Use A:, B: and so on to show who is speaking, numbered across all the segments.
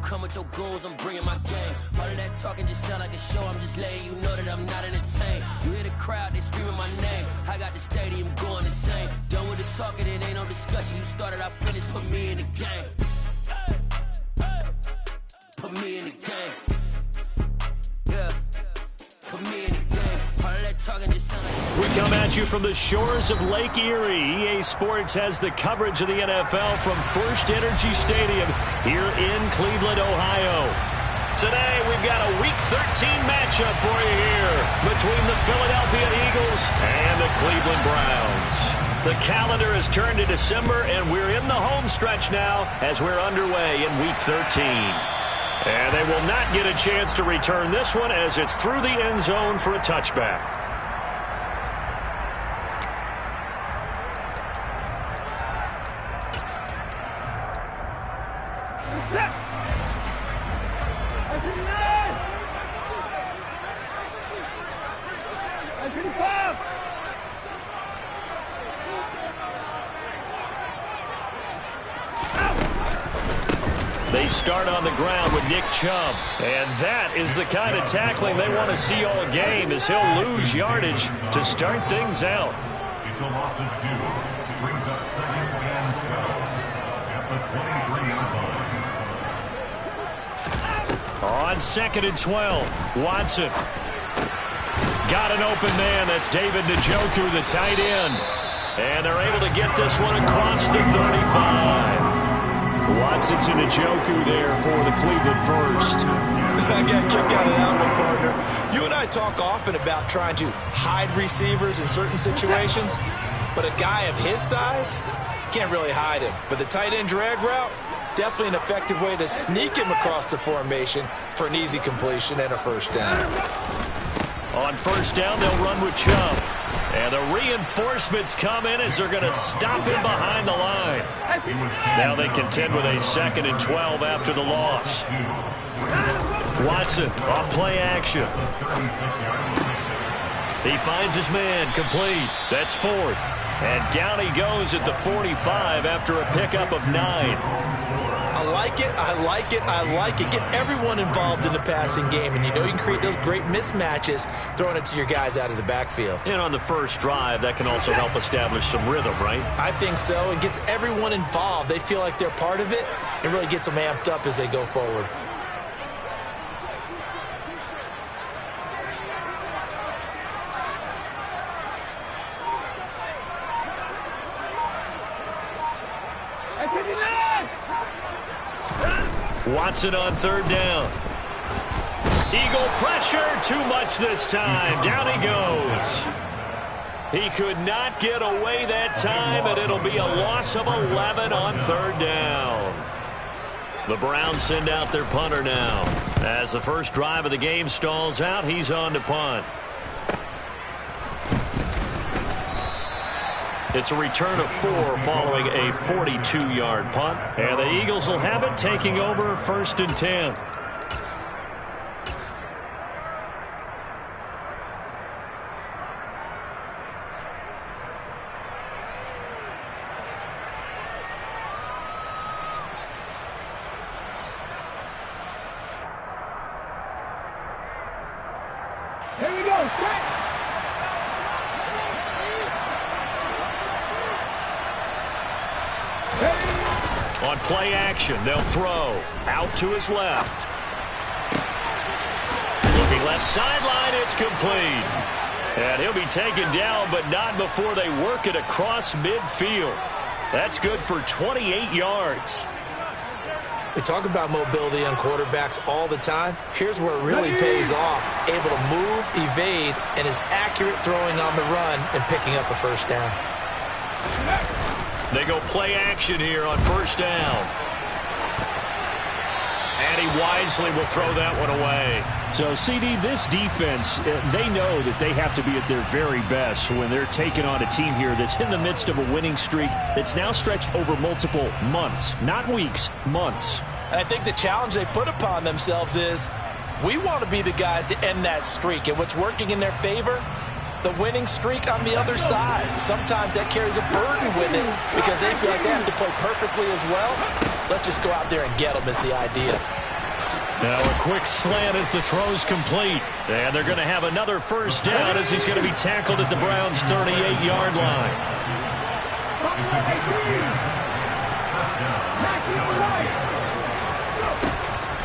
A: come with your goons, I'm bringing my game. All of that talking just sound like a show. I'm just letting you know that I'm not entertained. You hear the crowd, they screaming my name. I got the stadium going insane. Done with the talking, it ain't no discussion. You started, I finished, put me in the game. Put me in the game. Yeah. Put me in the game. All of that talking just sound like...
B: We come at you from the shores of Lake Erie. EA Sports has the coverage of the NFL from First Energy Stadium here in Cleveland, Ohio. Today, we've got a Week 13 matchup for you here between the Philadelphia Eagles and the Cleveland Browns. The calendar has turned to December, and we're in the home stretch now as we're underway in Week 13. And they will not get a chance to return this one as it's through the end zone for a touchback. They start on the ground with Nick Chubb. And that is the kind of tackling they want to see all game, as he'll lose yardage to start things out.
C: It's a loss of 2. Brings up second and 12 at the 23-yard line.
B: On second and 12, Watson. Got an open man. That's David Njoku, the tight end. And they're able to get this one across the 35. Watson to Njoku there for the Cleveland first.
D: I got a kick out of that one, partner. You and I talk often about trying to hide receivers in certain situations, but a guy of his size can't really hide him. But the tight end drag route, definitely an effective way to sneak him across the formation for an easy completion and a first down.
B: On first down, they'll run with Chubb. And the reinforcements come in as they're going to stop him behind the line. Now they contend with a second and 12 after the loss. Watson off play action. He finds his man, complete. That's Ford. And down he goes at the 45 after a pickup of 9.
D: I like it, I like it, I like it. Get everyone involved in the passing game, and you know you can create those great mismatches throwing it to your guys out of the backfield.
B: And on the first drive, that can also help establish some rhythm, right?
D: I think so. It gets everyone involved. They feel like they're part of it, and really gets them amped up as they go forward.
B: Watson on third down. Eagle pressure, too much this time. Down he goes. He could not get away that time, and it'll be a loss of 11 on third down. The Browns send out their punter now. As the first drive of the game stalls out, he's on to punt. It's a return of 4 following a 42-yard punt. And the Eagles will have it, taking over first and 10.
E: Here we go.
B: On play action, they'll throw. Out to his left. Looking left sideline, it's complete. And he'll be taken down, but not before they work it across midfield. That's good for 28 yards.
D: We talk about mobility on quarterbacks all the time. Here's where it really pays off. Able to move, evade, and is accurate throwing on the run and picking up a first down.
B: They go play action here on first down. And he wisely will throw that one away.
F: So, CD, this defense, they know that they have to be at their very best when they're taking on a team here that's in the midst of a winning streak that's now stretched over multiple months, not weeks, months.
D: And I think the challenge they put upon themselves is we want to be the guys to end that streak. And what's working in their favor? The winning streak on the other side. Sometimes that carries a burden with it because they feel like they have to play perfectly as well. Let's just go out there and get them is the idea.
B: Now a quick slant as the throw's complete. And they're going to have another first down as he's going to be tackled at the Browns' 38-yard line.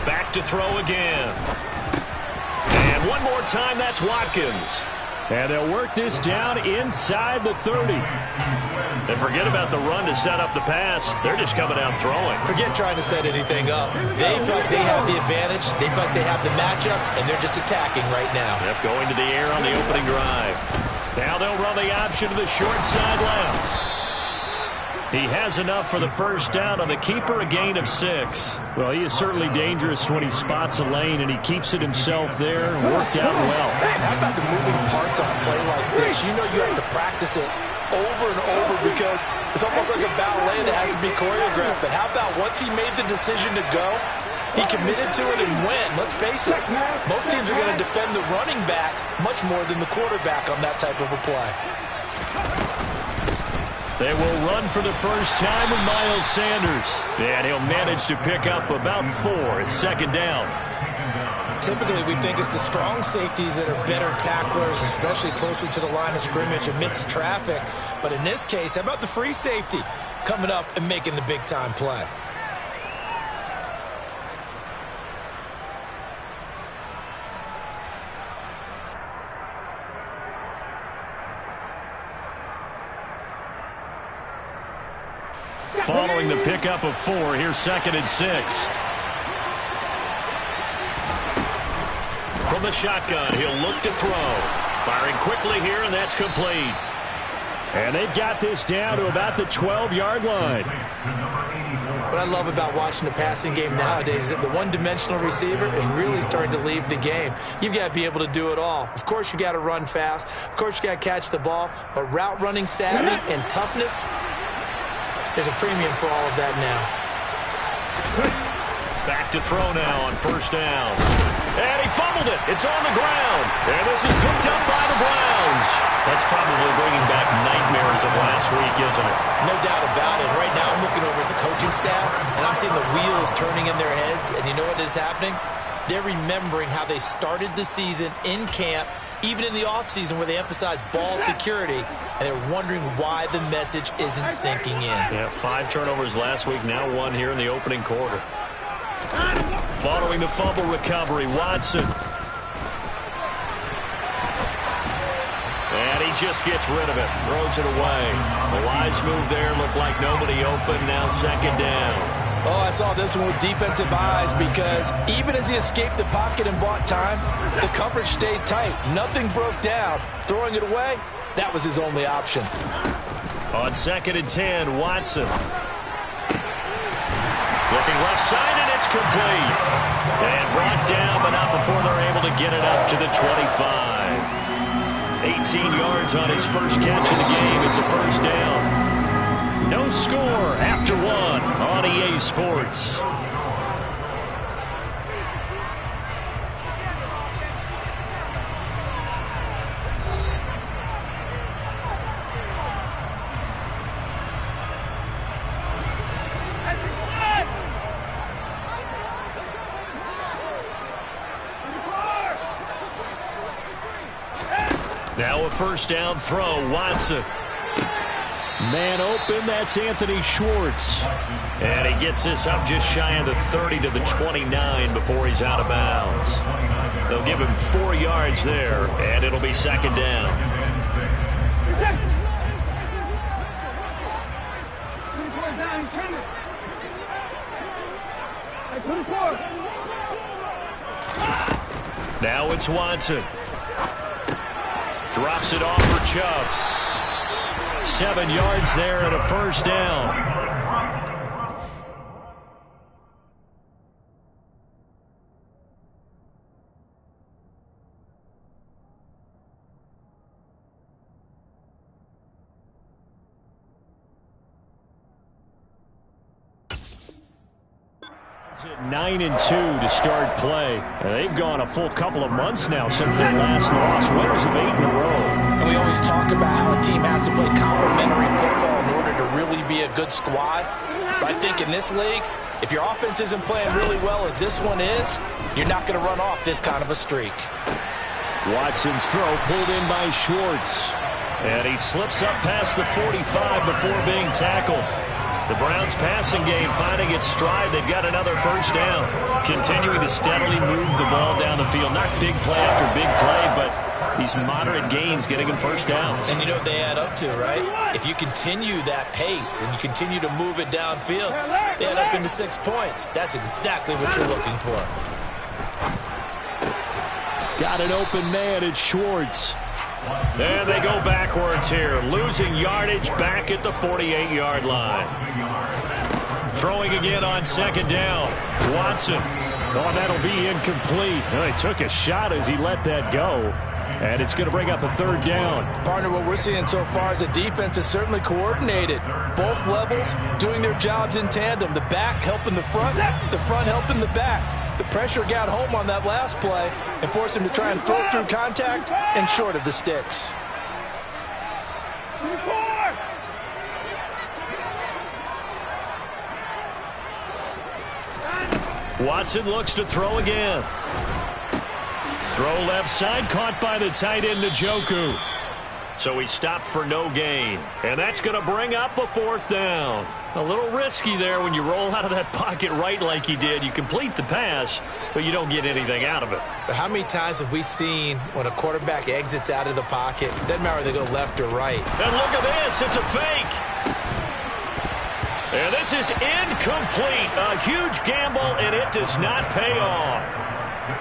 B: Back to throw again. And one more time, that's Watkins. And they'll work this down inside the 30. And forget about the run to set up the pass. They're just coming out throwing.
D: Forget trying to set anything up. They feel like they have the advantage. They feel like they have the matchups, and they're just attacking right now.
B: Yep, going to the air on the opening drive. Now they'll run the option to the short side left. He has enough for the first down on the keeper, a gain of 6.
F: Well, he is certainly dangerous when he spots a lane, and he keeps it himself there and worked out well.
E: How about the moving parts on a play like this? You know you have to practice it over and over because it's almost like a ballet that has to be choreographed. But how about once he made the decision to go, he committed to it and went. Let's face it, most teams are going to defend the running back much more than the quarterback on that type of a play.
B: They will run for the first time with Miles Sanders. And he'll manage to pick up about 4 at second down.
D: Typically, we think it's the strong safeties that are better tacklers, especially closer to the line of scrimmage amidst traffic. But in this case, how about the free safety coming up and making the big-time play?
B: Following the pickup of 4, here's 2nd and 6. From the shotgun, he'll look to throw. Firing quickly here, and that's complete.
F: And they've got this down to about the 12-yard line.
D: What I love about watching the passing game nowadays is that the one-dimensional receiver is really starting to leave the game. You've got to be able to do it all. Of course, you got to run fast. Of course, you got to catch the ball. But route running savvy and toughness, there's a premium for all of that now.
B: Back to throw now on first down. And he fumbled it. It's on the ground. And this is picked up by the Browns. That's probably bringing back nightmares of last week, isn't it?
D: No doubt about it. Right now I'm looking over at the coaching staff, and I'm seeing the wheels turning in their heads. And you know what is happening? They're remembering how they started the season in camp, even in the offseason where they emphasize ball security, and they're wondering why the message isn't sinking in.
B: Yeah, 5 turnovers last week, now 1 here in the opening quarter. Following the fumble recovery, Watson. And he just gets rid of it, throws it away. The wise move there, looked like nobody open, now 2nd down.
E: Oh, I saw this one with defensive eyes because even as he escaped the pocket and bought time, the coverage stayed tight. Nothing broke down. Throwing it away, that was his only option.
B: On 2nd and 10, Watson. Looking left side, and it's complete. And brought down, but not before they're able to get it up to the 25. 18 yards on his first catch of the game. It's a first down. No score after 1 on EA Sports. Now a first down throw, Watson.
F: Man open, that's Anthony Schwartz.
B: And he gets this up just shy of the 30 to the 29 before he's out of bounds. They'll give him 4 yards there, and it'll be 2nd down. Now it's Watson. Drops it off for Chubb. 7 yards there and a first down.
F: It's at 9-2 to start play. They've gone a full couple of months now since their last loss. Winners of 8 in a row.
E: And we always talk about how a team has to play complementary football in order to really be a good squad. But I think in this league, If your offense isn't playing really well as this one is, you're not going to run off this kind of a streak.
F: Watson's throw pulled in by Schwartz. And he slips up past the 45 before being tackled. The Browns passing game finding its stride. They've got another first down. Continuing to steadily move the ball down the field. Not big play after big play, but these moderate gains getting them first downs.
D: And you know what they add up to, right? If you continue that pace and you continue to move it downfield, they add up into 6 points. That's exactly what you're looking for.
F: Got an open man at Schwartz. And they go backwards here, losing yardage back at the 48-yard line. Throwing again on second down. Watson. Oh, that'll be incomplete. Well, he took a shot as he let that go. And it's going to bring up a third down.
E: Partner, what we're seeing so far is the defense is certainly coordinated. Both levels doing their jobs in tandem. The back helping the front helping the back. The pressure got home on that last play and forced him to try and throw through contact and short of the sticks.
F: Watson looks to throw again. Throw left side, caught by the tight end, Njoku. So he stopped for no gain. And that's going to bring up a fourth down. A little risky there when you roll out of that pocket right like he did. You complete the pass, but you don't get anything out of it.
D: But how many times have we seen when a quarterback exits out of the pocket, doesn't matter whether they go left or right.
F: And look at this, it's a fake. And this is incomplete. A huge gamble, and it does not pay off.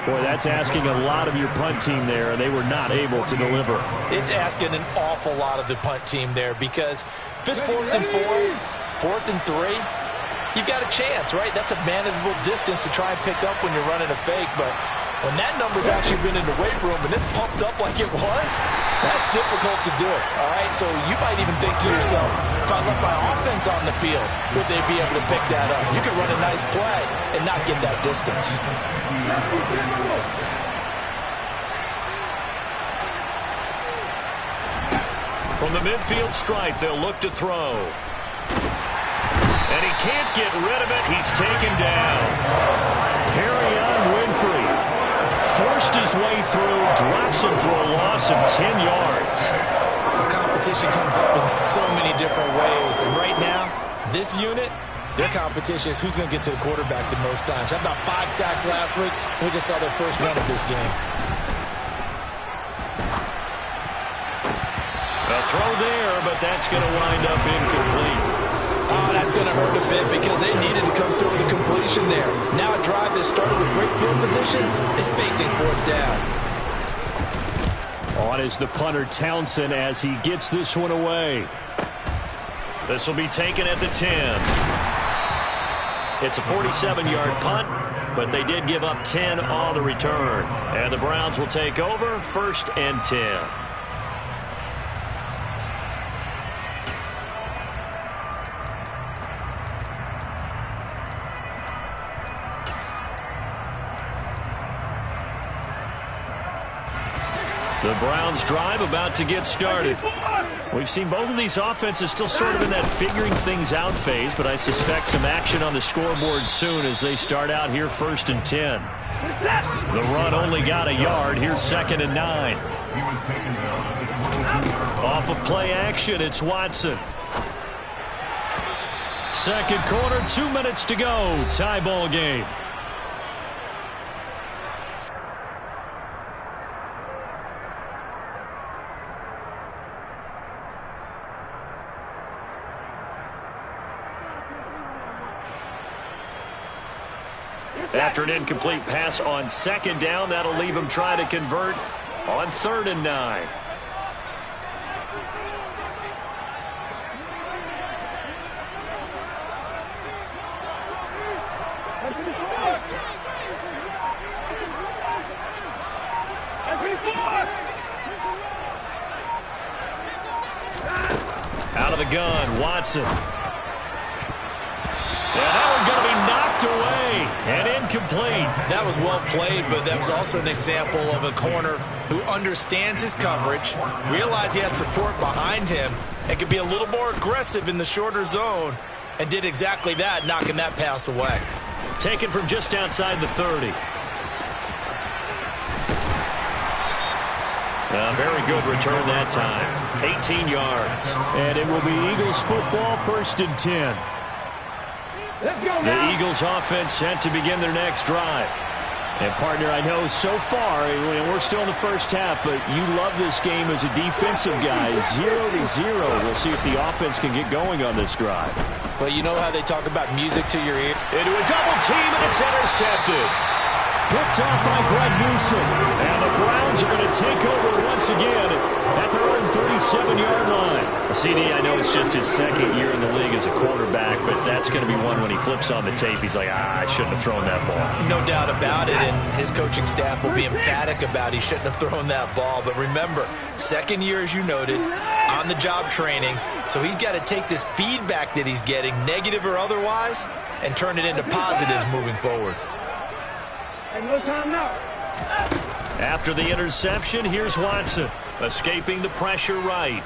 F: Boy, that's asking a lot of your punt team there, and they were not able to deliver.
E: It's asking an awful lot of the punt team there because if it's 4th and 4, 4th and 3, you've got a chance, right? That's a manageable distance to try and pick up when you're running a fake, but when that number's actually been in the weight room and it's pumped up like it was, that's difficult to do, all right? So you might even think to yourself, if I left my offense on the field, would they be able to pick that up? You could run a nice play and not get that distance.
F: From the midfield stripe, they'll look to throw. And he can't get rid of it. He's taken down. Perrion Winfrey forced his way through, drops him for a loss of 10 yards.
D: The competition comes up in so many different ways. And right now, this unit, their competition is who's going to get to the quarterback the most times. Had about 5 sacks last week. We just saw their first one of this game.
F: A throw there, but that's going to wind up incomplete.
E: Oh, that's going to hurt a bit because they needed to come through with a completion there. Now a drive that started with great field position is facing 4th down.
F: On is the punter Townsend as he gets this one away. This will be taken at the 10. It's a 47-yard punt, but they did give up 10 on the return. And the Browns will take over, 1st and 10. The Browns drive about to get started. We've seen both of these offenses still sort of in that figuring things out phase, but I suspect some action on the scoreboard soon as they start out here 1st and 10. The run only got a yard. Here's 2nd and 9. Off of play action, it's Watson. Second quarter, 2 minutes to go. Tie ball game. After an incomplete pass on 2nd down, that'll leave him trying to convert on 3rd and 9. Out of the gun, Watson. And that one going to be knocked away and incomplete.
D: That was well played, but that was also an example of a corner who understands his coverage, realized he had support behind him, and could be a little more aggressive in the shorter zone and did exactly that, knocking that pass away.
B: Taken from just outside the 30. A very good return that time. 18 yards.
F: And it will be Eagles football, 1st and 10.
B: The Eagles offense set to begin their next drive.
F: And, partner, I know so far, we're still in the first half, but you love this game as a defensive guy. 0-0. We'll see if the offense can get going on this drive.
E: Well, you know how they talk about music to your ear?
B: Into a double team, and it's intercepted.
F: Picked off by Greg Newsome. And the Browns are going to take over once again at their own 37-yard line.
B: CD, I know it's just his 2nd year in the league as a quarterback, but that's going to be one when he flips on the tape. He's like, I shouldn't have thrown that ball.
D: No doubt about it, and his coaching staff will be emphatic about he shouldn't have thrown that ball. But remember, 2nd year, as you noted, on-the-job training, so he's got to take this feedback that he's getting, negative or otherwise, and turn it into positives moving forward.
G: No time now.
B: After the interception, here's Watson, escaping the pressure right.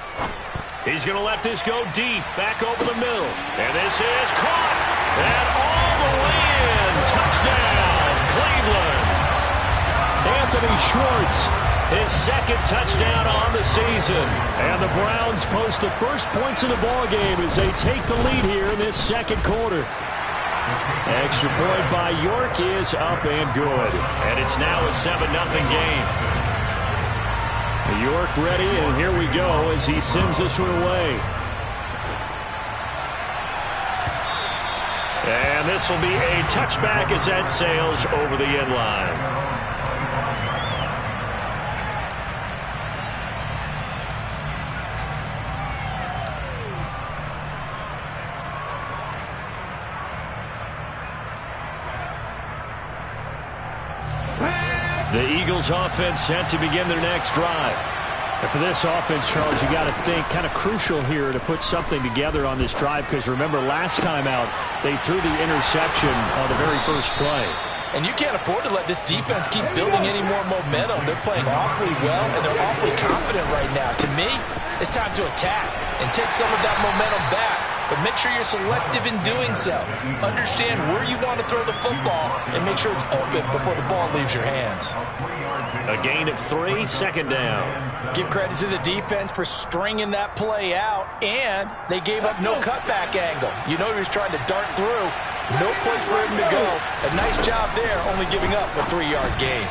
B: He's going to let this go deep, back over the middle. And this is caught. And all the way in. Touchdown, Cleveland.
F: Anthony Schwartz,
B: his 2nd touchdown on the season.
F: And the Browns post the first points of the ballgame as they take the lead here in this 2nd quarter. Extra point by York is up and good.
B: And it's now a 7-0 game.
F: York ready, and here we go as he sends this one away.
B: And this will be a touchback as that sails over the end line. The Eagles offense set to begin their next drive.
F: And for this offense, Charles, you got to think kind of crucial here to put something together on this drive, because remember last time out they threw the interception on the very first play.
E: And you can't afford to let this defense keep building any more momentum. They're playing awfully well, and they're awfully confident right now. To me, it's time to attack and take some of that momentum back. But make sure you're selective in doing so. Understand where you want to throw the football and make sure it's open before the ball leaves your hands.
B: A gain of 3, 2nd down.
E: Give credit to the defense for stringing that play out, and they gave up no cutback angle. You know he was trying to dart through. No place for him to go. A nice job there, only giving up a 3-yard gain.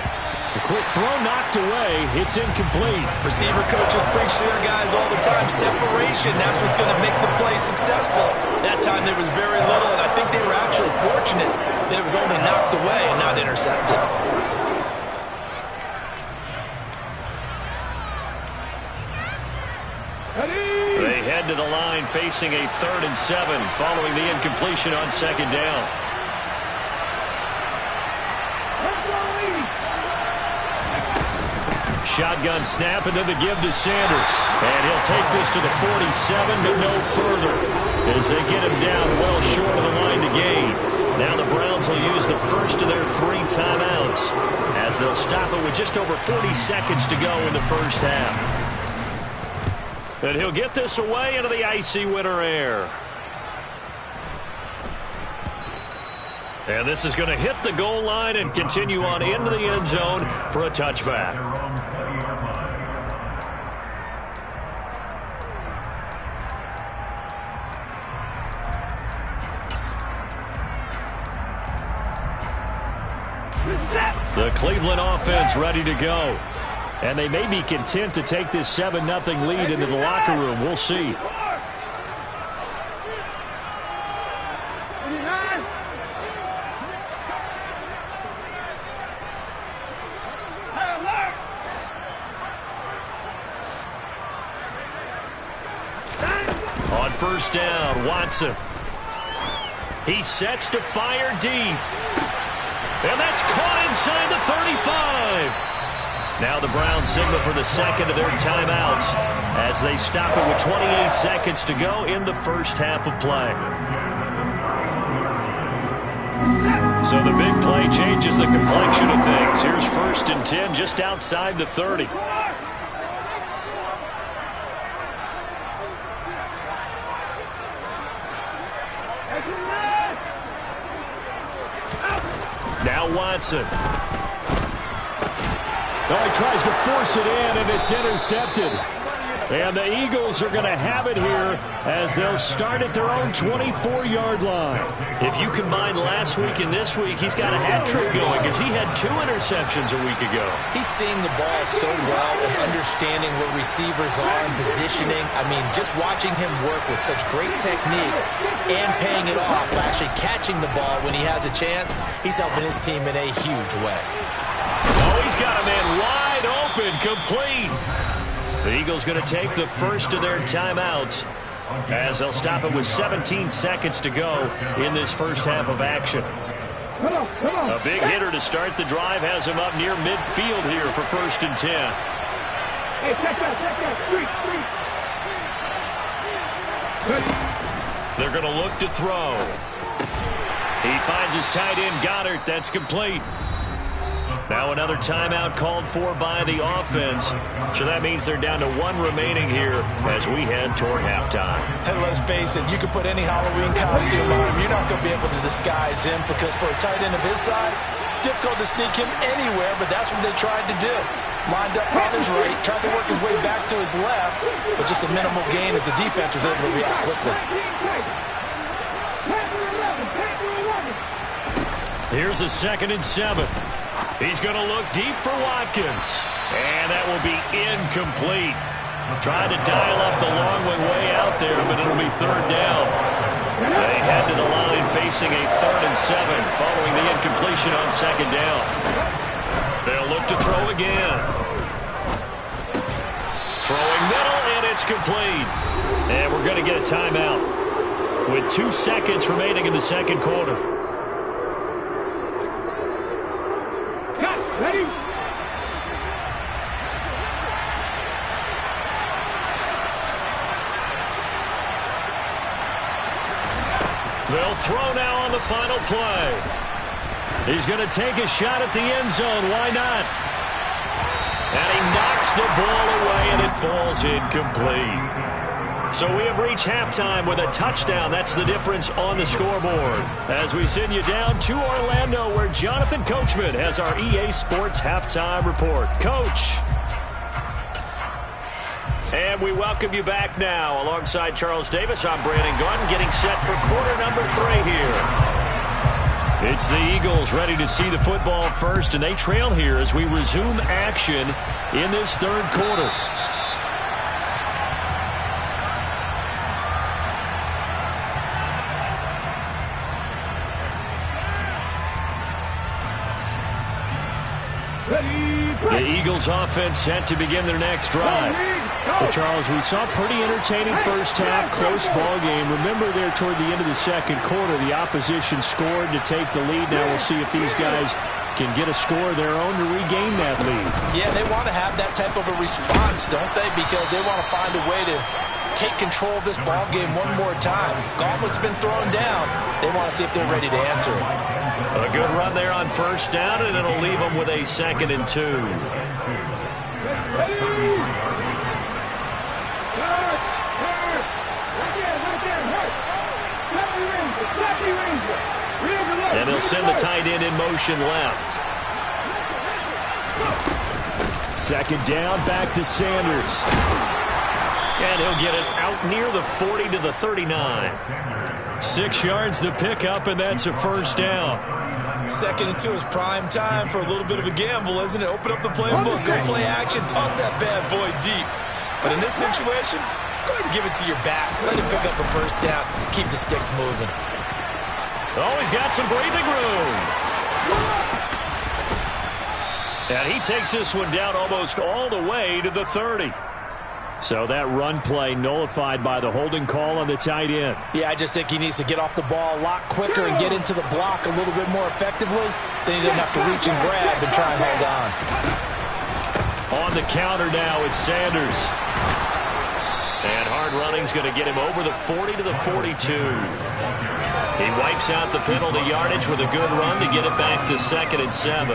F: A quick throw knocked away. It's incomplete.
D: Receiver coaches preach to their guys all the time. Separation, that's what's going to make the play successful. That time there was very little, and I think they were actually fortunate that it was only knocked away and not intercepted.
B: They head to the line facing a 3rd and 7 following the incompletion on 2nd down. Shotgun snap, and then the give to Sanders. And he'll take this to the 47, but no further, as they get him down well short of the line to gain. Now the Browns will use the first of their 3 timeouts, as they'll stop it with just over 40 seconds to go in the first half. And he'll get this away into the icy winter air. And this is going to hit the goal line and continue on into the end zone for a touchback. The Cleveland offense ready to go.
F: And they may be content to take this 7-0 lead into the locker room. We'll see.
B: On 1st down, Watson. He sets to fire deep. And that's caught inside the 35. Now the Browns signal for the 2nd of their timeouts as they stop it with 28 seconds to go in the first half of play. So the big play changes the complexion of things. Here's 1st and 10 just outside the 30.
F: Johnson. Oh, he tries to force it in, and it's intercepted. And the Eagles are going to have it here as they'll start at their own 24-yard line.
B: If you combine last week and this week, he's got a hat trick going because he had 2 interceptions a week ago.
D: He's seeing the ball so well and understanding where receivers are and positioning. I mean, just watching him work with such great technique and paying it off, actually catching the ball when he has a chance, he's helping his team in a huge way.
B: Oh, he's got a man wide open, complete.
F: The Eagles going to take the first of their timeouts as they'll stop it with 17 seconds to go in this first half of action.
B: A big hitter to start the drive has him up near midfield here for 1st and 10.
G: Hey, check that. Street.
B: They're going to look to throw.
F: He finds his tight end, Goddard. That's complete. Now another timeout called for by the offense. So that means they're down to 1 remaining here as we head toward halftime.
E: And let's face it, you can put any Halloween costume on him. You're not going to be able to disguise him because for a tight end of his size, difficult to sneak him anywhere, but that's what they tried to do. Lined up on his right, tried to work his way back to his left, but just a minimal gain as the defense was able to react quickly.
F: Here's a 2nd and 7. He's going to look deep for Watkins. And that will be incomplete. Trying to dial up the long way out there, but it'll be 3rd down. They head to the line facing a 3rd and 7 following the incompletion on 2nd down. They'll look to throw again. Throwing middle, and it's complete. And we're going to get a timeout with 2 seconds remaining in the 2nd quarter.
G: Ready?
F: They'll throw now on the final play. He's going to take a shot at the end zone. Why not? And he knocks the ball away, and it falls incomplete. So we have reached halftime with a touchdown. That's the difference on the scoreboard. As we send you down to Orlando, where Jonathan Coachman has our EA Sports Halftime Report. Coach. And we welcome you back now. Alongside Charles Davis, I'm Brandon Gunn, getting set for quarter number 3 here. It's the Eagles ready to see the football first, and they trail here as we resume action in this 3rd quarter. The Eagles offense set to begin their next drive. Well, Charles, we saw a pretty entertaining first half, close ball game. Remember there toward the end of the 2nd quarter, the opposition scored to take the lead. Now we'll see if these guys can get a score of their own to regain that lead.
E: Yeah, they want to have that type of a response, don't they? Because they want to find a way to take control of this ball game one more time. Gauntlet's been thrown down. They want to see if they're ready to answer it.
F: A good run there on 1st down, and it'll leave them with a 2nd and 2. And they'll send the tight end in motion left. 2nd down, back to Sanders. And he'll get it out near the 40 to the 39. 6 yards the pickup, and that's a 1st down.
D: 2nd and 2 is prime time for a little bit of a gamble, isn't it? Open up the playbook, go play action, toss that bad boy deep. But in this situation, go ahead and give it to your back. Let him pick up a 1st down. Keep the sticks moving.
F: Oh, he's got some breathing room. And he takes this one down almost all the way to the 30. So that run play nullified by the holding call on the tight end.
E: Yeah, I just think he needs to get off the ball a lot quicker and get into the block a little bit more effectively. Then he doesn't have to reach and grab and try and hold on.
F: On the counter now, it's Sanders. And hard running's going to get him over the 40 to the 42. He wipes out the penalty yardage with a good run to get it back to 2nd and 7.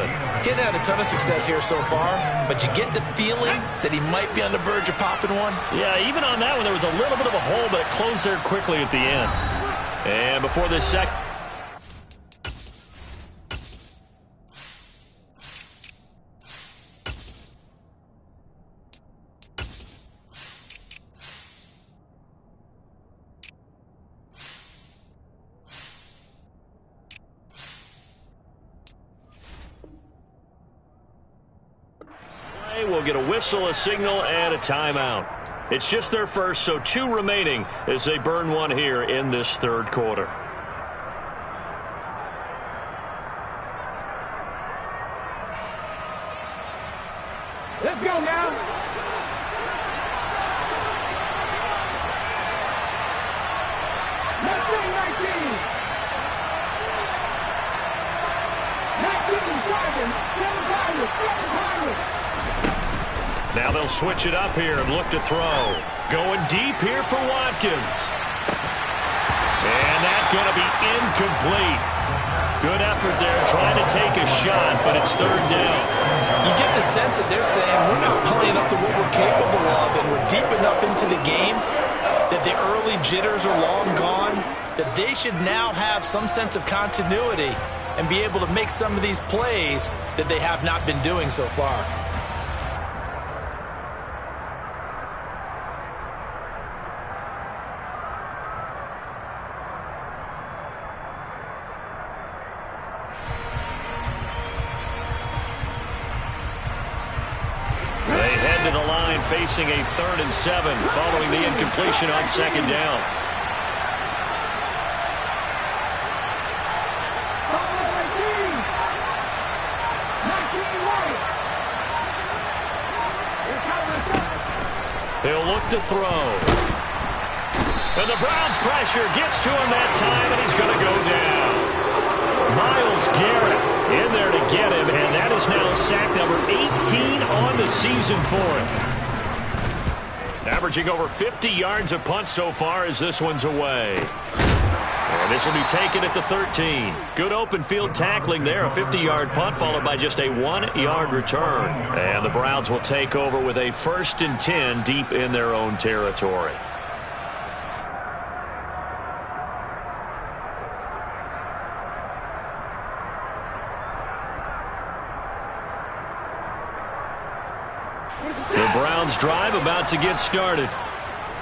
D: Getting had a ton of success here so far, but you get the feeling that he might be on the verge of popping one.
F: Yeah, even on that one, there was a little bit of a hole, but it closed there quickly at the end. And before this
B: will get a whistle, a signal, and a timeout. It's just their first, so 2 remaining as they burn one here in this third quarter.
G: Let's go now. Let's go, 19. 19 driving. 7 timers.
B: Now they'll switch it up here and look to throw. Going deep here for Watkins. And that's going to be incomplete. Good effort there trying to take a shot, but it's third down.
D: You get the sense that they're saying we're not playing up to what we're capable of, and we're deep enough into the game that the early jitters are long gone, that they should now have some sense of continuity and be able to make some of these plays that they have not been doing so far.
B: Facing a 3rd and 7 following the incompletion on 2nd down. He'll look to throw. And the Browns pressure gets to him that time, and he's going to go down. Myles Garrett in there to get him, and that is now sack number 18 on the season for him. Averaging over 50 yards a punt so far as this one's away. And this will be taken at the 13. Good open field tackling there. A 50-yard punt followed by just a 1-yard return. And the Browns will take over with a 1st and 10 deep in their own territory. The Browns drive about to get started.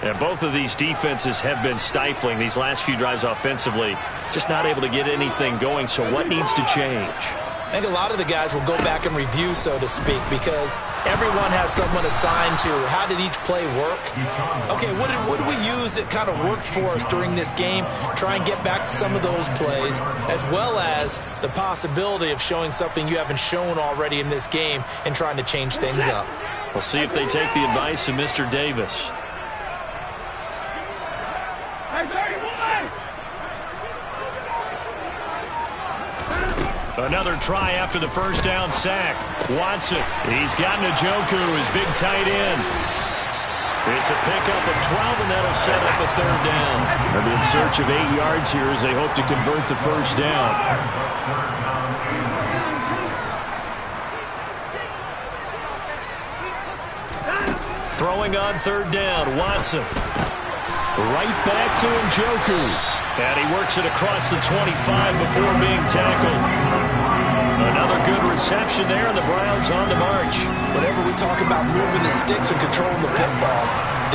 B: And both of these defenses have been stifling these last few drives offensively. Just not able to get anything going, so what needs to change?
D: I think a lot of the guys will go back and review, so to speak, because everyone has someone assigned to how did each play work. Okay, what did we use that kind of worked for us during this game? Try and get back to some of those plays, as well as the possibility of showing something you haven't shown already in this game and trying to change things up.
B: We'll see if they take the advice of Mr. Davis. Another try after the first down sack. Watson, he's got Njoku, his big tight end. It's a pickup of 12, and that'll set up a 3rd down.
F: They'll be in search of 8 yards here as they hope to convert the first down.
B: Throwing on 3rd down, Watson. Right back to Njoku. And he works it across the 25 before being tackled. Another good reception there, and the Browns on the march.
E: Whenever we talk about moving the sticks and controlling the football,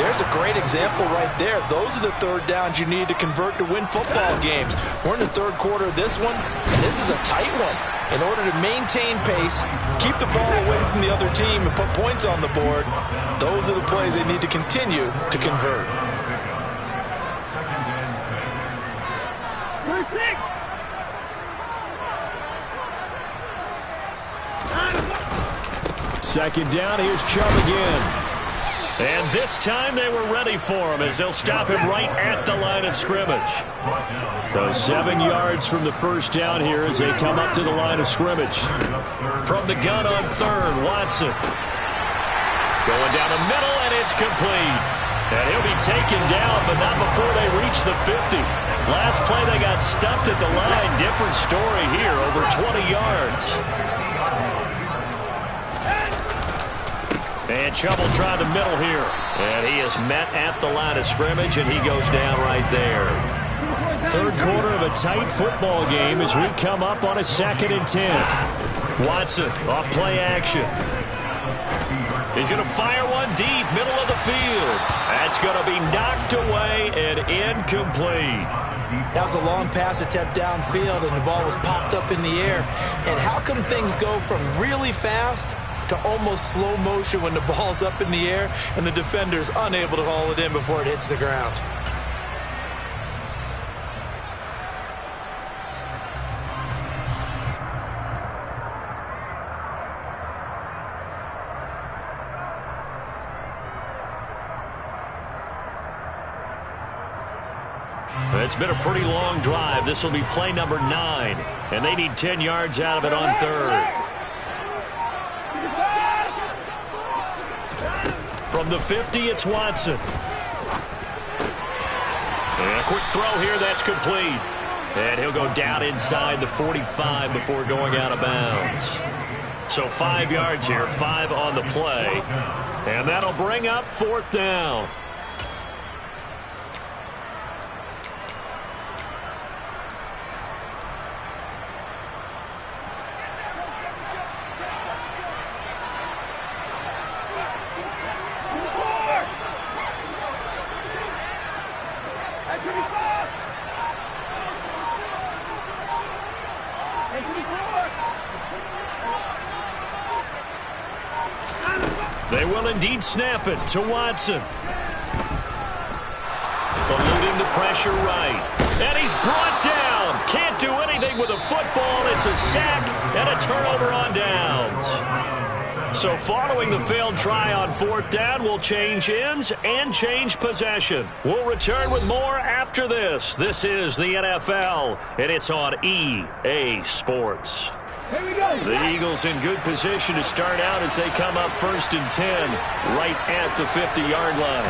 E: there's a great example right there. Those are the 3rd downs you need to convert to win football games. We're in the 3rd quarter of this one, and this is a tight one. In order to maintain pace, keep the ball away from the other team, and put points on the board, those are the plays they need to continue to convert.
F: 2nd down, here's Chubb again.
B: And this time they were ready for him as they'll stop him right at the line of scrimmage.
F: So 7 yards from the first down here as they come up to the line of scrimmage.
B: From the gun on 3rd, Watson. Going down the middle, and it's complete. And he'll be taken down, but not before they reach the 50. Last play, they got stuffed at the line. Different story here, over 20 yards. And Chubb will try the middle here. And he is met at the line of scrimmage, and he goes down right there.
F: 3rd quarter of a tight football game as we come up on a 2nd and 10.
B: Watson off play action. He's going to fire one deep, middle of the field. That's going to be knocked away and incomplete.
D: That was a long pass attempt downfield, and the ball was popped up in the air. And how come things go from really fast
E: to almost slow motion when the ball's up in the air and the defender's unable to haul it in before it hits the ground.
B: It's been a pretty long drive. This will be play number 9, and they need 10 yards out of it on third. From the 50, it's Watson. And a quick throw here, that's complete. And he'll go down inside the 45 before going out of bounds. So 5 yards here, 5 on the play. And that'll bring up 4th down. They will indeed snap it to Watson. Eluding the pressure right. And he's brought down. Can't do anything with a football. It's a sack and a turnover on downs. So following the failed try on 4th down, we'll change ends and change possession. We'll return with more after this. This is the NFL, and it's on EA Sports.
G: Here we go.
B: The Eagles in good position to start out as they come up 1st and 10 right at the 50-yard line.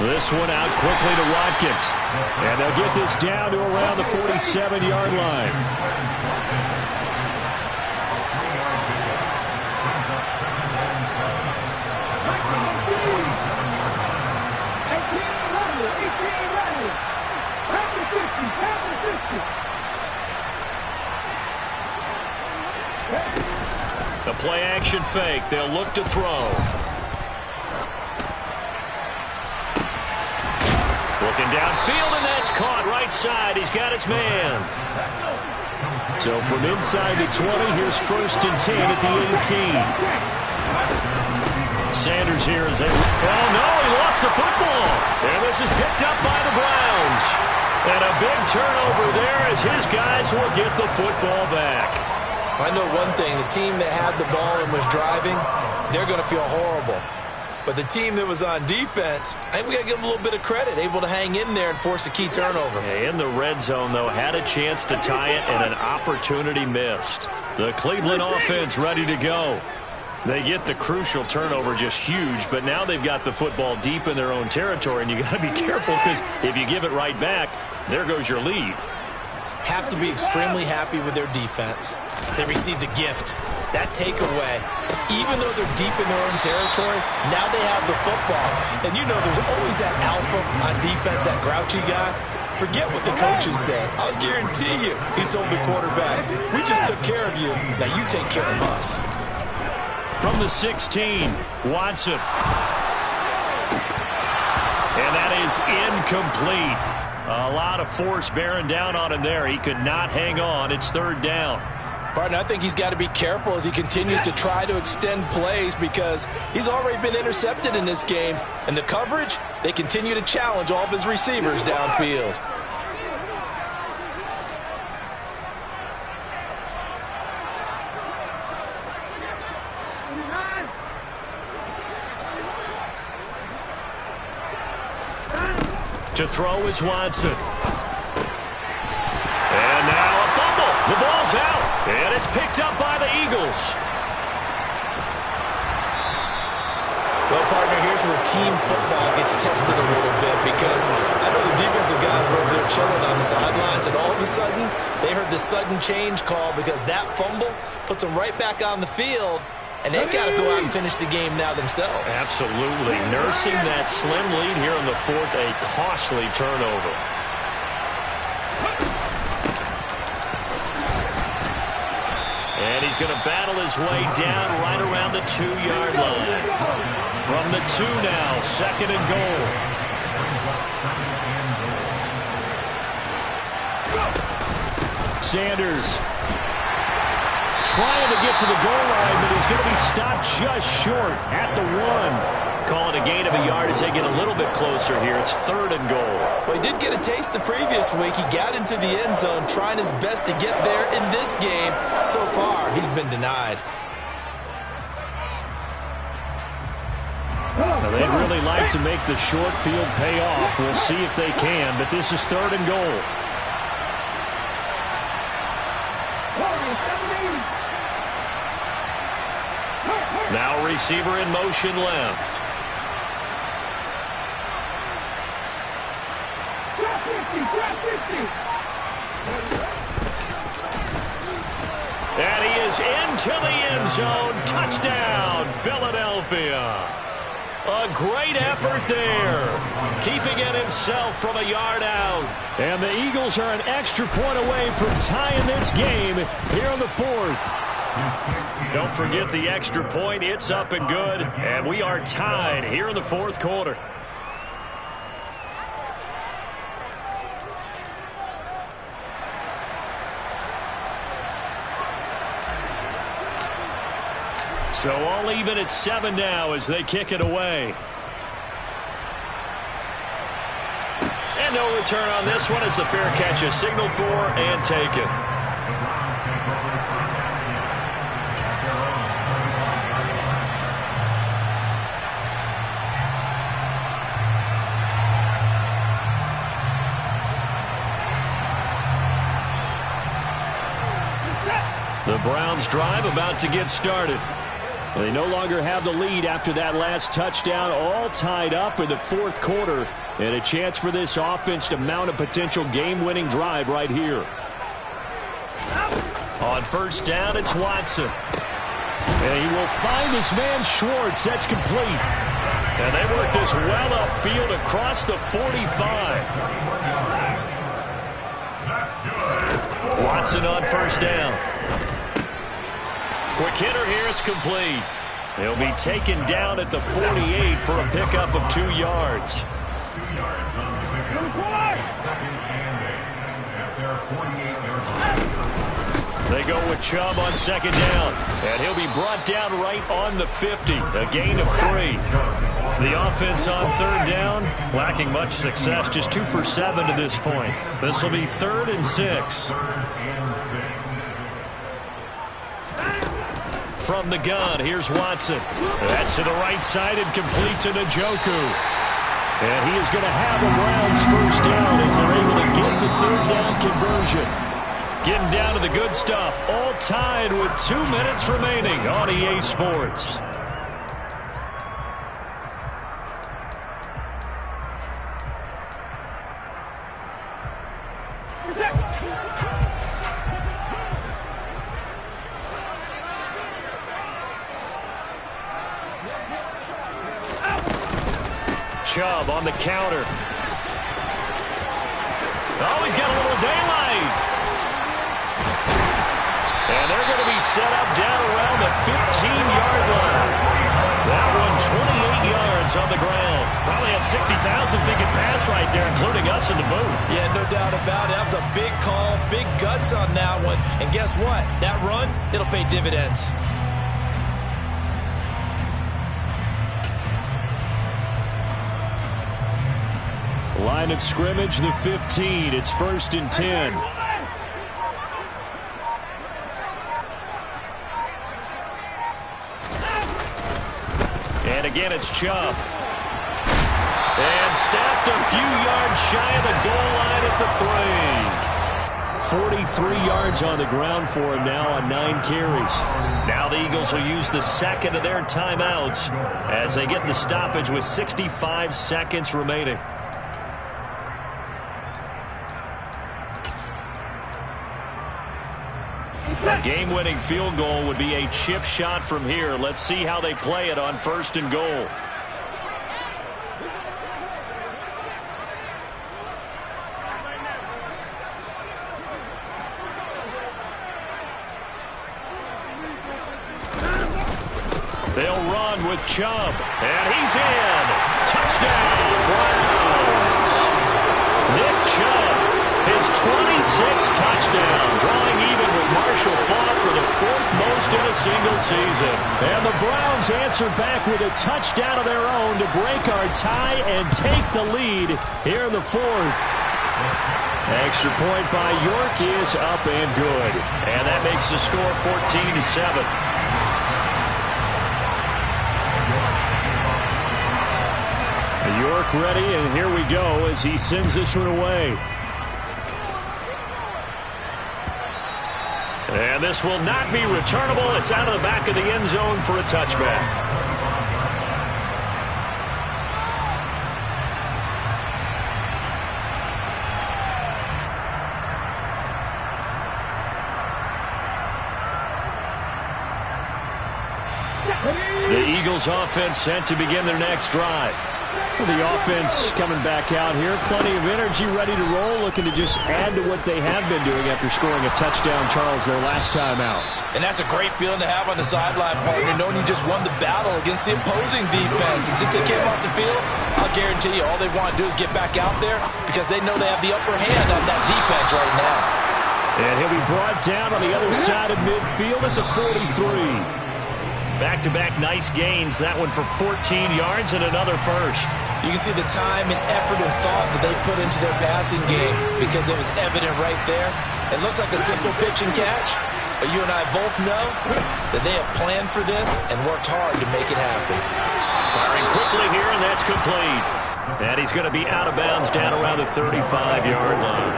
B: This one out quickly to Watkins. And they'll get this down to around the 47-yard line. The play-action fake. They'll look to throw. Looking downfield, and that's caught right side. He's got his man. So from inside the 20, here's 1st and 10 at the 18. Sanders here as they... Oh, no, he lost the football. And this is picked up by the Browns. And a big turnover there as his guys will get the football back.
D: I know one thing, the team that had the ball and was driving, they're going to feel horrible. But the team that was on defense, I think we got to give them a little bit of credit, able to hang in there and force a key turnover.
B: In the red zone, though, had a chance to tie it and an opportunity missed. The Cleveland offense ready to go. They get the crucial turnover, just huge, but now they've got the football deep in their own territory, and you got to be careful because if you give it right back, there goes your lead.
D: Have to be extremely happy with their defense. They received a gift. That takeaway, even though they're deep in their own territory, now they have the football. And you know there's always that alpha on defense, that grouchy guy. Forget what the coaches said. I'll guarantee you, he told the quarterback, we just took care of you, now you take care of us.
B: From the 16, Watson. And that is incomplete. A lot of force bearing down on him there. He could not hang on. It's 3rd down.
E: Partner, I think he's got to be careful as he continues to try to extend plays because he's already been intercepted in this game. And the coverage, they continue to challenge all of his receivers downfield.
B: To throw is Watson. And now a fumble. The ball's out. And it's picked up by the Eagles.
D: Well, partner, here's where team football gets tested a little bit because I know the defensive guys were over there chilling on the sidelines, and all of a sudden, they heard the sudden change call because that fumble puts them right back on the field, and they've got to go out and finish the game now themselves.
B: Absolutely. Nursing that slim lead here in the 4th, a costly turnover. And he's going to battle his way down right around the 2-yard line. From the 2 now, 2nd and goal. Sanders
F: trying to get to the goal line, but he's going to be stopped just short at the 1.
B: Call it a gain of a yard as they get a little bit closer here. It's 3rd and goal.
D: Well, he did get a taste the previous week. He got into the end zone trying his best to get there in this game. So far, he's been denied.
F: Now, they'd really like to make the short field pay off. We'll see if they can, but this is 3rd and goal.
B: Now receiver in motion left. And he is into the end zone. Touchdown, Philadelphia. A great effort there. Keeping it himself from a yard out.
F: And the Eagles are an extra point away from tying this game here in the 4th.
B: Don't forget the extra point. It's up and good. And we are tied here in the 4th quarter. So all even at 7 now as they kick it away. And no return on this one as the fair catch is signaled for and taken. The Browns drive about to get started.
F: They no longer have the lead after that last touchdown, all tied up in the 4th quarter, and a chance for this offense to mount a potential game-winning drive right here.
B: On 1st down, it's Watson.
F: And he will find his man Schwartz. That's complete.
B: And they work this well upfield across the 45. Watson on 1st down. Quick hitter here, it's complete. He'll be taken down at the 48 for a pickup of 2 yards.
C: 2 yards on the pickup. 2nd and 8 at their 48-yard line.
B: They go with Chubb on 2nd down. And he'll be brought down right on the 50. A gain of 3. The offense on 3rd down, lacking much success. Just 2 for 7 to this point. This will be 3rd and 6. From the gun, here's Watson. That's to the right side and complete to Njoku. And he is going to have a Browns 1st down as they're able to get the 3rd down conversion. Getting down to the good stuff. All tied with 2 minutes remaining on EA Sports. Chubb on the counter. Oh, he's got a little daylight. And they're going to be set up down around the 15-yard line. That one 28 yards on the ground. Probably had 60,000 thinking pass right there, including us in the booth.
D: Yeah, no doubt about it. That was a big call, big guts on that one. And guess what? That run, it'll pay dividends.
F: Line of scrimmage, the 15. It's 1st and 10.
B: And again, it's Chubb. And snapped a few yards shy of the goal line at the 3.
F: 43 yards on the ground for him now on 9 carries.
B: Now the Eagles will use the second of their timeouts as they get the stoppage with 65 seconds remaining. A game-winning field goal would be a chip shot from here. Let's see how they play it on 1st and goal. They'll run with Chubb, and he's in. Touchdown, Browns. Nick Chubb His 26th touchdown, drawing even with Marshall Faulk for the 4th most in a single season.
F: And the Browns answer back with a touchdown of their own to break our tie and take the lead here in the 4th. Extra point by York is up and good.
B: And that makes the score 14-7.
F: York ready, and here we go as he sends this one away.
B: And this will not be returnable. It's out of the back of the end zone for a touchback. The Eagles offense set to begin their next drive.
F: Well, the offense coming back out here. Plenty of energy, ready to roll, looking to just add to what they have been doing after scoring a touchdown, Charles, their last time out.
E: And that's a great feeling to have on the sideline, partner, knowing you just won the battle against the opposing defense. And since they came off the field, I'll guarantee you all they want to do is get back out there because they know they have the upper hand on that defense right now.
F: And he'll be brought down on the other side of midfield at the 43.
B: Back-to-back nice gains. That one for 14 yards and another first.
D: You can see the time and effort and thought that they put into their passing game because it was evident right there. It looks like a simple pitch and catch, but you and I both know that they have planned for this and worked hard to make it happen.
B: Firing quickly here, and that's complete. And he's going to be out of bounds down around the 35-yard line.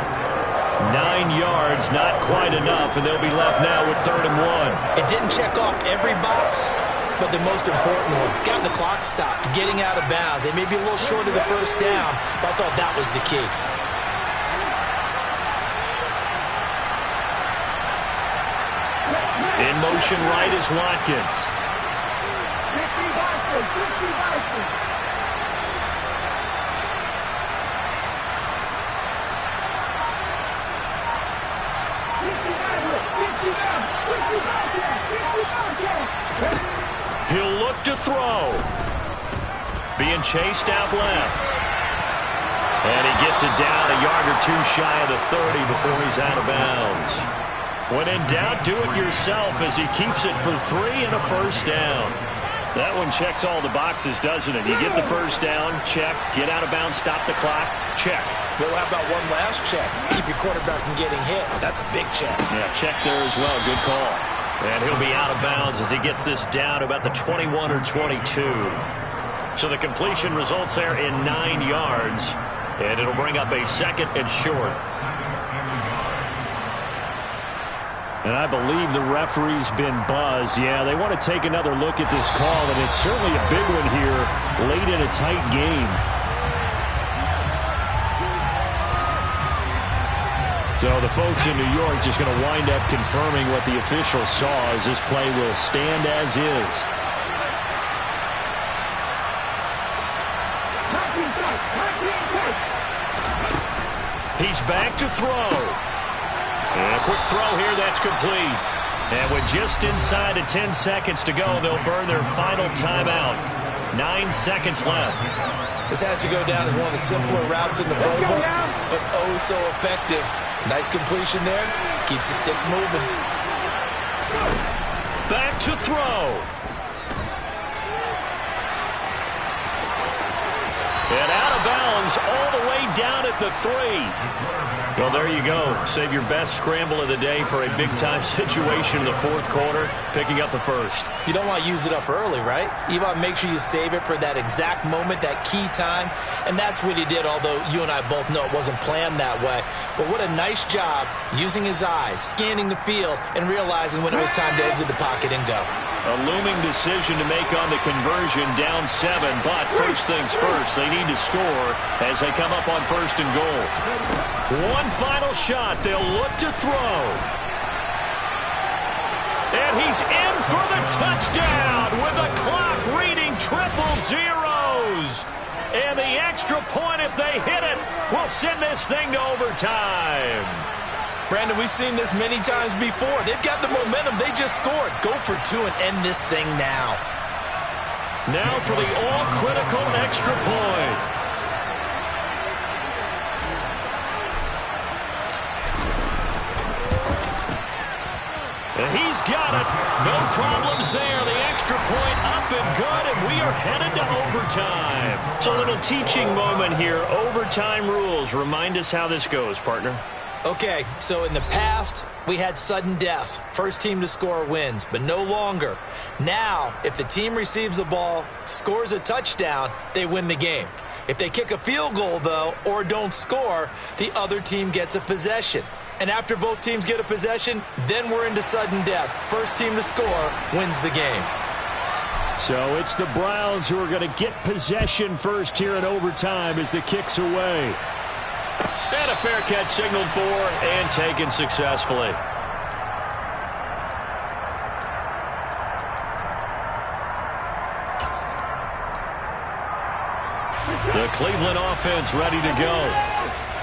B: 9 yards, not quite enough, and they'll be left now with 3rd and 1.
D: It didn't check off every box, but the most important one, got the clock stopped, getting out of bounds. They may be a little short of the first down, but I thought that was the key.
B: In motion right is Watkins.
G: 50 Boston.
B: He'll look to throw. Being chased out left. And he gets it down a yard or two shy of the 30 before he's out of bounds. When in doubt, do it yourself as he keeps it for 3 and a first down. That one checks all the boxes, doesn't it? You get the first down, check. Get out of bounds, stop the clock, check.
D: Well, how about one last check? Keep your quarterback from getting hit. That's a big check.
B: Yeah, check there as well. Good call. And he'll be out of bounds as he gets this down to about the 21 or 22. So the completion results there in 9 yards. And it'll bring up a 2nd and short.
F: And I believe the referee's been buzzed. Yeah, they want to take another look at this call, and it's certainly a big one here late in a tight game. So the folks in New York just going to wind up confirming what the official saw as this play will stand as is.
B: He's back to throw. And a quick throw here, that's complete. And with just inside of 10 seconds to go, they'll burn their final timeout. 9 seconds left.
D: This has to go down as one of the simpler routes in the playbook, but oh so effective. Nice completion there. Keeps the sticks moving.
B: Back to throw. And out of bounds all the way down at the 3. Well, there you go. Save your best scramble of the day for a big-time situation in the 4th quarter, picking up the first.
D: You don't want to use it up early, right? You want to make sure you save it for that exact moment, that key time. And that's what he did, although you and I both know it wasn't planned that way. But what a nice job using his eyes, scanning the field, and realizing when it was time to exit the pocket and go.
B: A looming decision to make on the conversion, down 7. But first things first, they need to score as they come up on 1st and goal. One final shot. They'll look to throw. And he's in for the touchdown with the clock reading 000. And the extra point, if they hit it, will send this thing to overtime.
D: Brandon, we've seen this many times before. They've got the momentum. They just scored. Go for 2 and end this thing now.
B: Now for the all-critical extra point. And he's got it. No problems there. The extra point up and good, and we are headed to overtime. It's a little teaching moment here. Overtime rules. Remind us how this goes, partner.
D: Okay, so in the past, we had sudden death. First team to score wins, but no longer. Now, if the team receives the ball, scores a touchdown, they win the game. If they kick a field goal, though, or don't score, the other team gets a possession. And after both teams get a possession, then we're into sudden death. First team to score wins the game.
F: So it's the Browns who are going to get possession first here in overtime as the kick's away.
B: And a fair catch signaled for and taken successfully. The Cleveland offense ready to go.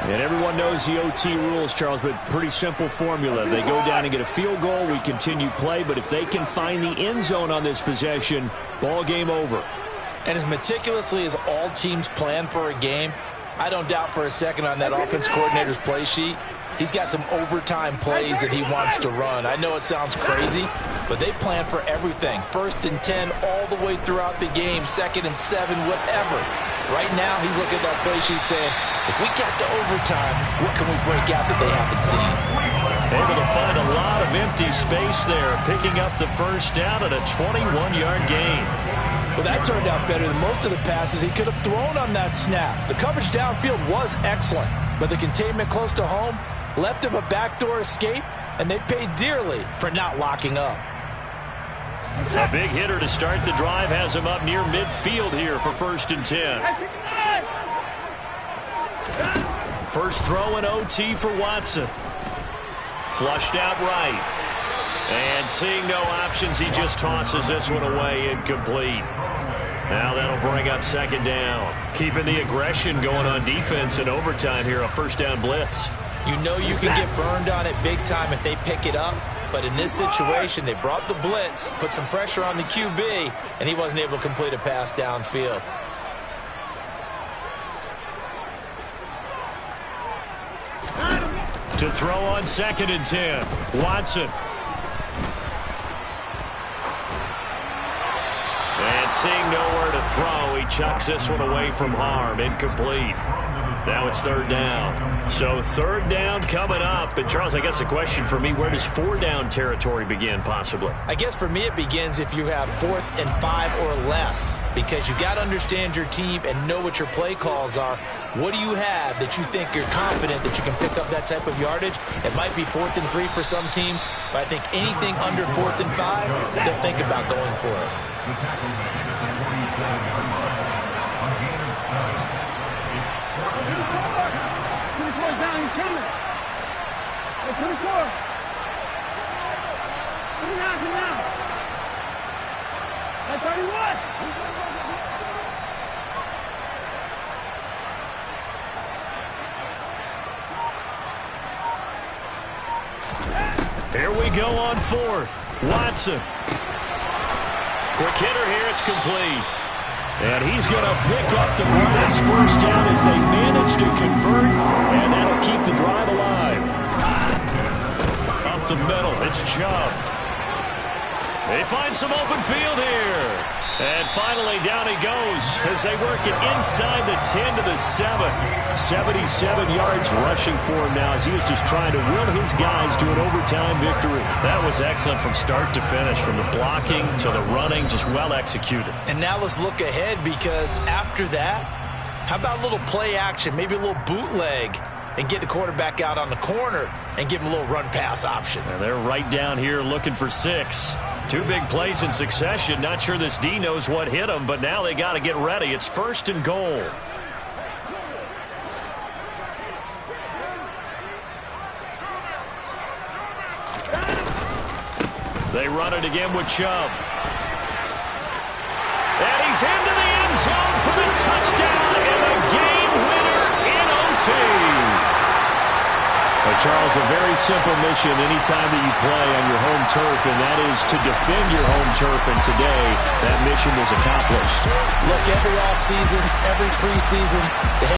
F: And everyone knows the OT rules, Charles, but pretty simple formula. They go down and get a field goal, we continue play, but if they can find the end zone on this possession, ball game over.
E: And as meticulously as all teams plan for a game, I don't doubt for a second on that offense coordinator's play sheet, he's got some overtime plays that he wants to run. I know it sounds crazy, but they plan for everything. 1st and 10 all the way throughout the game, 2nd and 7, whatever. Right now, he's looking at that play sheet saying, if we get to overtime, what can we break out that they haven't seen?
B: Able to find a lot of empty space there, picking up the first down at a 21-yard gain.
E: Well, that turned out better than most of the passes he could have thrown on that snap. The coverage downfield was excellent, but the containment close to home left him a backdoor escape, and they paid dearly for not locking up.
B: A big hitter to start the drive has him up near midfield here for 1st and 10. First throw in OT for Watson. Flushed out right. And seeing no options, he just tosses this one away, incomplete. Now that'll bring up 2nd down. Keeping the aggression going on defense in overtime here, a 1st down blitz.
D: You know you can get burned on it big time if they pick it up. But in this situation, they brought the blitz, put some pressure on the QB, and he wasn't able to complete a pass downfield.
B: To throw on 2nd and 10, Watson. And seeing nowhere to throw, he chucks this one away from harm, incomplete. Now it's 3rd down. So 3rd down coming up. And Charles, I guess the question for me, where does 4 down territory begin possibly?
D: I guess for me it begins if you have 4th and 5 or less, because you got to understand your team and know what your play calls are. What do you have that you think you're confident that you can pick up that type of yardage? It might be 4th and 3 for some teams, but I think anything under 4th and 5, they'll think about going for it.
C: The tackle made at the 47-yard line. On gain of 7.
G: Down, he's coming. Hey, to the court. Come now. At 31.
B: Here we go on 4th. Watson. Quick hitter here. It's complete. And he's going to pick up the Browns' 1st down as they manage to convert, and that'll keep the drive alive. Up the middle, it's Chubb. They find some open field here. And finally, down he goes as they work it inside the 10 to the 7. 77 yards rushing for him now as he was just trying to will his guys to an overtime victory. That was excellent from start to finish, from the blocking to the running, just well executed.
D: And now let's look ahead, because after that, how about a little play action, maybe a little bootleg, and get the quarterback out on the corner and give him a little run-pass option.
B: And they're right down here looking for 6. 2 big plays in succession. Not sure this D knows what hit him, but now they got to get ready. It's 1st and goal. They run it again with Chubb. And he's into the end zone for the touchdown and a game winner in OT.
F: Well, Charles, a very simple mission anytime that you play on your home turf, and that is to defend your home turf. And today, that mission was accomplished.
E: Look, every offseason, every preseason,